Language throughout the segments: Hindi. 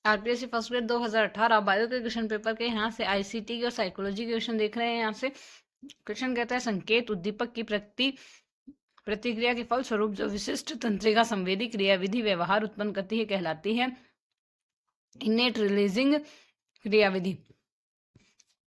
आरपीएससी फर्स्ट ग्रेड 2018 बायो के क्वेश्चन पेपर के यहाँ से आईसीटी के और साइकोलॉजी के क्वेश्चन देख रहे हैं। यहाँ से क्वेश्चन कहता है संकेत उद्दीपक की प्रतिक्रिया के फलस्वरूप जो विशिष्ट तंत्रिका संवेदी क्रियाविधि व्यवहार उत्पन्न करती है कहलाती है इनेट रिलीजिंग क्रियाविधि।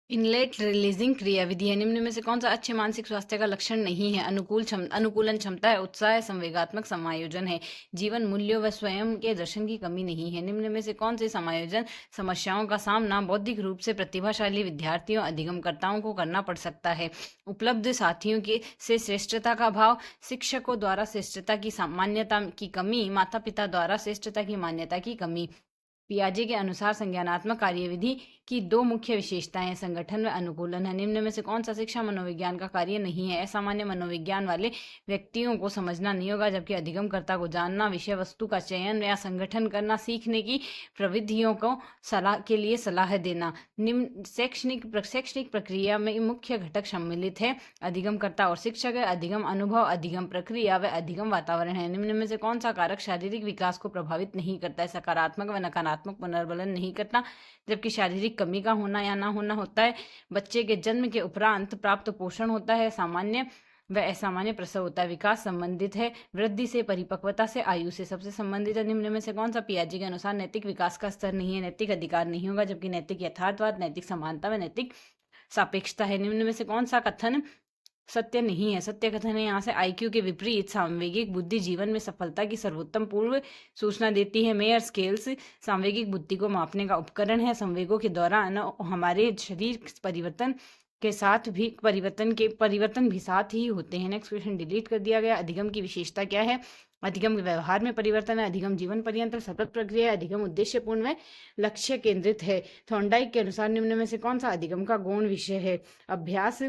इनलेट रिलीजिंग क्रियाविधि है। निम्न में से कौन सा अच्छे मानसिक स्वास्थ्य का लक्षण नहीं है? अनुकूलन क्षमता है, उत्साह है, संवेगात्मक समायोजन है, जीवन मूल्यों व स्वयं के दर्शन की कमी नहीं है। निम्न में से कौन से समायोजन समस्याओं का सामना बौद्धिक रूप से प्रतिभाशाली विद्यार्थियों अधिगमकर्ताओं को करना पड़ सकता है? उपलब्ध साथियों के से श्रेष्ठता का भाव, शिक्षकों द्वारा श्रेष्ठता की मान्यता की कमी, माता पिता द्वारा श्रेष्ठता की मान्यता की कमी। पियाजे के अनुसार संज्ञानात्मक कार्यविधि की दो मुख्य विशेषताएं संगठन व अनुकूलन है। निम्न में से कौन सा शिक्षा मनोविज्ञान का कार्य नहीं है? असामान्य मनोविज्ञान वाले व्यक्तियों को समझना नहीं होगा, जबकि अधिगमकर्ता को जानना, विषय वस्तु का चयन या संगठन करना, सीखने की प्रविधियों को के लिए सलाह देना। निम्न शैक्षणिक प्रक्रिया में मुख्य घटक सम्मिलित है अधिगमकर्ता और शिक्षक है, अधिगम अनुभव, अधिगम प्रक्रिया व अधिगम वातावरण है। निम्न में से कौन सा कारक शारीरिक विकास को प्रभावित नहीं करता है? सकारात्मक व नकारात्मक पुनर्बलन नहीं करता, जबकि शारीरिक कमी का होना या ना होना होता है। बच्चे के जन्म के उपरांत प्राप्त पोषण होता है। सामान्य व असामान्य प्रसव होता है। विकास संबंधित है वृद्धि से, परिपक्वता से, आयु से सबसे संबंधित है। निम्न में से कौन सा पियाजे के अनुसार नैतिक विकास का स्तर नहीं है? नैतिक अधिकार नहीं होगा, जबकि नैतिक यथार्थवाद, नैतिक समानता व नैतिक सापेक्षता है। निम्न में से कौन सा कथन सत्य नहीं है? सत्य कथन है यहाँ से आईक्यू के विपरीत सांवेगिक बुद्धि जीवन में सफलता की सर्वोत्तम पूर्व सूचना देती है। मेयर स्केल्स सांवेगिक बुद्धि को मापने का उपकरण है। संवेगों के दौरान हमारे शरीर परिवर्तन के साथ भी परिवर्तन भी साथ ही होते हैं। नेक्स्ट क्वेश्चन डिलीट कर दिया गया। अधिगम की विशेषता क्या है? अधिगम के व्यवहार में परिवर्तन है, अधिगम जीवन पर्यंत सतत प्रक्रिया है, अधिगम उद्देश्यपूर्ण व लक्ष्य केंद्रित है। थॉर्नडाइक के अनुसार निम्न में से कौन सा अधिगम का गौण विषय है? अभ्यास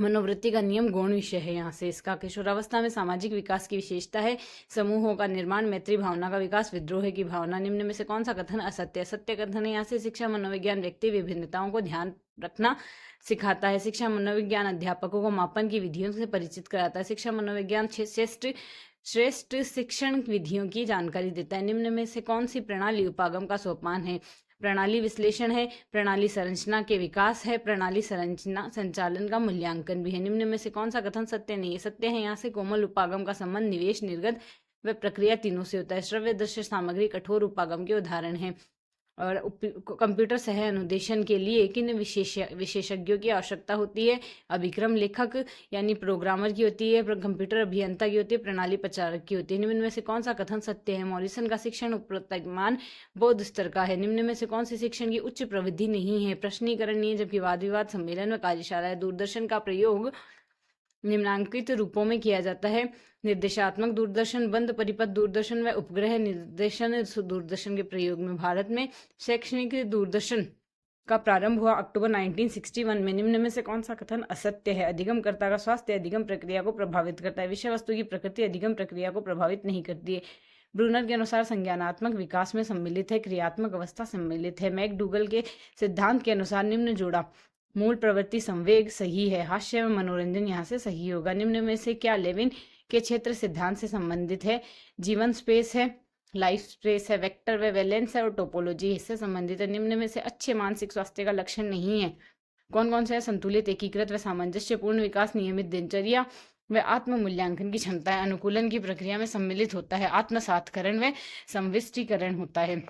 मनोवृत्ति का नियम गौण विषय है। यहाँ से इसका किशोरावस्था में सामाजिक विकास की विशेषता है, समूहों का निर्माण, मैत्री भावना का विकास, विद्रोह की भावना। निम्न में से कौन सा कथन असत्य? सत्य कथन है यहाँ से शिक्षा मनोविज्ञान व्यक्ति विभिन्नताओं को ध्यान रखना सिखाता है। शिक्षा मनोविज्ञान अध्यापकों को मापन की विधियों से परिचित कराता है। शिक्षा मनोविज्ञान श्रेष्ठ शिक्षण विधियों की जानकारी देता है। निम्न में से कौन सी प्रणाली उपागम का सोपान है? प्रणाली विश्लेषण है, प्रणाली संरचना के विकास है, प्रणाली संरचना संचालन का मूल्यांकन भी है। निम्न में से कौन सा कथन सत्य नहीं है? सत्य है यहाँ से कोमल उपागम का संबंध निवेश, निर्गत व प्रक्रिया तीनों से होता है। श्रव्य दृश्य सामग्री कठोर उपागम के उदाहरण है। और कंप्यूटर सह अनुदेशन के लिए किन विशेषज्ञों की आवश्यकता होती है? अभिक्रम लेखक यानी प्रोग्रामर की होती है, कंप्यूटर अभियंता की होती है, प्रणाली प्रचारक की होती है। निम्न में से कौन सा कथन सत्य है? मॉरिसन का शिक्षण वर्तमान बौद्ध स्तर का है। निम्न में से कौन सी शिक्षण की उच्च प्रविधि नहीं है? प्रश्नीकरण नहीं है, जबकि वाद विवाद सम्मेलन व कार्यशाला है। दूरदर्शन का प्रयोग निम्नांकित रूपों में किया जाता है। निर्देशात्मक दूरदर्शन, बंद परिपथ दूरदर्शन व उपग्रह निर्देशन दूरदर्शन के प्रयोग में। भारत में शैक्षणिक दूरदर्शन का प्रारंभ हुआ अक्टूबर 1961 में। निम्न में से कौन सा कथन असत्य है? अधिगमकर्ता का स्वास्थ्य अधिगम प्रक्रिया को प्रभावित करता है। विषय वस्तु की प्रकृति अधिगम प्रक्रिया को प्रभावित नहीं करती है। ब्रूनर के अनुसार संज्ञानात्मक विकास में सम्मिलित है, क्रियात्मक अवस्था सम्मिलित है। मैकडूगल के सिद्धांत के अनुसार निम्न जोड़ा मूल प्रवृत्ति संवेग सही है, हास्य एवं मनोरंजन यहाँ से सही होगा। निम्न में से क्या लेविन के क्षेत्र सिद्धांत से संबंधित है? जीवन स्पेस है, लाइफ स्पेस है, वेक्टर व वैलेंस है और टोपोलॉजी इससे संबंधित है। निम्न में से अच्छे मानसिक स्वास्थ्य का लक्षण नहीं है? कौन कौन से है? संतुलित, एकीकृत व सामंजस्यपूर्ण विकास, नियमित दिनचर्या व आत्म मूल्यांकन की क्षमता है। अनुकूलन की प्रक्रिया में सम्मिलित होता है, आत्मसातकरण व संविष्टीकरण होता है।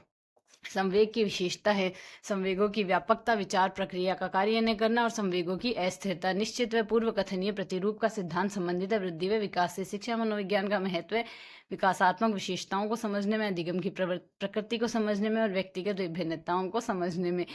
संवेग की विशेषता है संवेगों की व्यापकता, विचार प्रक्रिया का कार्य न करना और संवेगों की अस्थिरता। निश्चित व पूर्व कथनीय प्रतिरूप का सिद्धांत संबंधित है वृद्धि व विकास से। शिक्षा मनोविज्ञान का महत्व है विकासात्मक विशेषताओं को समझने में, अधिगम की प्रकृति को समझने में और व्यक्तिगत विभिन्नताओं को समझने में।